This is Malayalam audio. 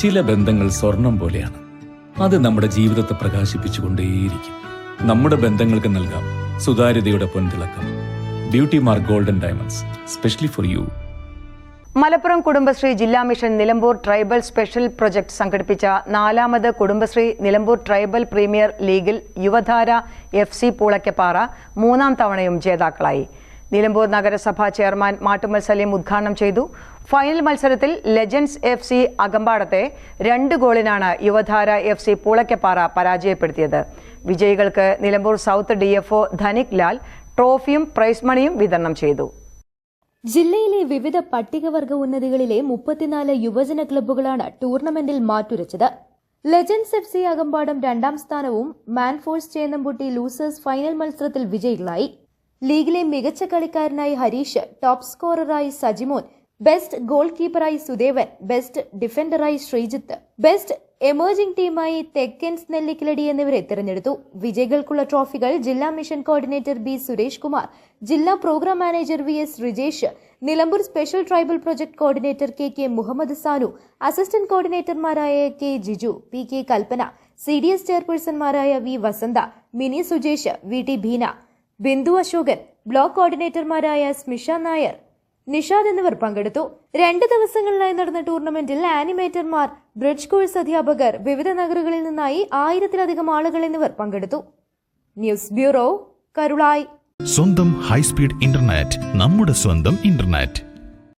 ചില ബന്ധങ്ങൾ സ്വർണം പോലെയാണ്. അത് നമ്മുടെ ജീവിതത്തെ പ്രകാശിപ്പിച്ചുകൊണ്ടേയിരിക്കും. നമ്മുടെ ബന്ധങ്ങൾക്ക് നൽകാം സുതാര്യതയുടെ പൊൻതിളക്കം. Beauty mark golden diamonds, specially for you. Malappuram Kudumbashree ജില്ലാ mission Nilambur tribal special project സംഘടിപ്പിച്ച 4ാമത് കുടുംബശ്രീ നിലമ്പൂർ ട്രൈബൽ പ്രീമിയർ ലീഗിൽ യുവധാര FC പൂളയ്ക്കപ്പാറ 3ാം തവണയും ജേതാക്കളായി. നിലമ്പൂർ നഗരസഭാ ചെയർമാൻ മാട്ടുമ്മൽ സലീം ഉദ്ഘാടനം ചെയ്തു. ഫൈനൽ മത്സരത്തിൽ ലെജൻഡ്സ് FC അകമ്പാടത്തെ 2 ഗോളിനാണ് യുവധാര FC പൂളയ്ക്കപ്പാറ പരാജയപ്പെടുത്തിയത്. വിജയികൾക്ക് നിലമ്പൂർ സൗത്ത് DFO ധനിക് ലാൽ ട്രോഫിയും പ്രൈസ് മണിയും വിതരണം ചെയ്തു. ജില്ലയിലെ വിവിധ പട്ടികവർഗ ഉന്നതികളിലെ 34 യുവജന ക്ലബ്ബുകളാണ് ടൂർണമെന്റിൽ മാറ്റുരച്ചത്. ലെജൻഡ്സ് FC അകമ്പാടം 2ാം സ്ഥാനവും മാൻഫോഴ്സ് ചേന്നമ്പുട്ടി ലൂസേഴ്സ് ഫൈനൽ മത്സരത്തിൽ വിജയികളായി. ലീഗിലെ മികച്ച കളിക്കാരനായി ഹരീഷ്, ടോപ്പ് സ്കോററായി സജിമോൻ, ബെസ്റ്റ് ഗോൾ കീപ്പറായി സുദേവൻ, ബെസ്റ്റ് ഡിഫൻഡറായി ശ്രീജിത്ത്, ബെസ്റ്റ് എമേർജിംഗ് ടീമായി തെക്കൻസ് നെല്ലിക്കിലടി എന്നിവരെ തിരഞ്ഞെടുത്തു. വിജയികൾക്കുള്ള ട്രോഫികൾ ജില്ലാ mission coordinator B Suresh Kumar, ജില്ലാ programme manager VS Rijesh, Nilambur special tribal project coordinator KK Muhammad Sanu, assistant കോർഡിനേറ്റർമാരായ K Jiju, PK Kalpana, CDS ചെയർപേഴ്സൺമാരായ V Vasantha, Mini Sujesh, VT Beena, Bindu Ashokan, block കോർഡിനേറ്റർമാരായ സ്മിഷ നായർ, നിഷാദ് എന്നിവർ പങ്കെടുത്തു. 2 ദിവസങ്ങളിലായി നടന്ന ടൂർണമെന്റിൽ ആനിമേറ്റർമാർ, ബ്രിഡ്ജ് കോഴ്സ് അധ്യാപകർ, വിവിധ നഗരങ്ങളിൽ നിന്നായി 1000-ലധികം ആളുകൾ എന്നിവർ പങ്കെടുത്തു. News bureau, Karulai. സ്വന്തം ഹൈസ്പീഡ് ഇന്റർനെറ്റ്, നമ്മുടെ സ്വന്തം ഇന്റർനെറ്റ്.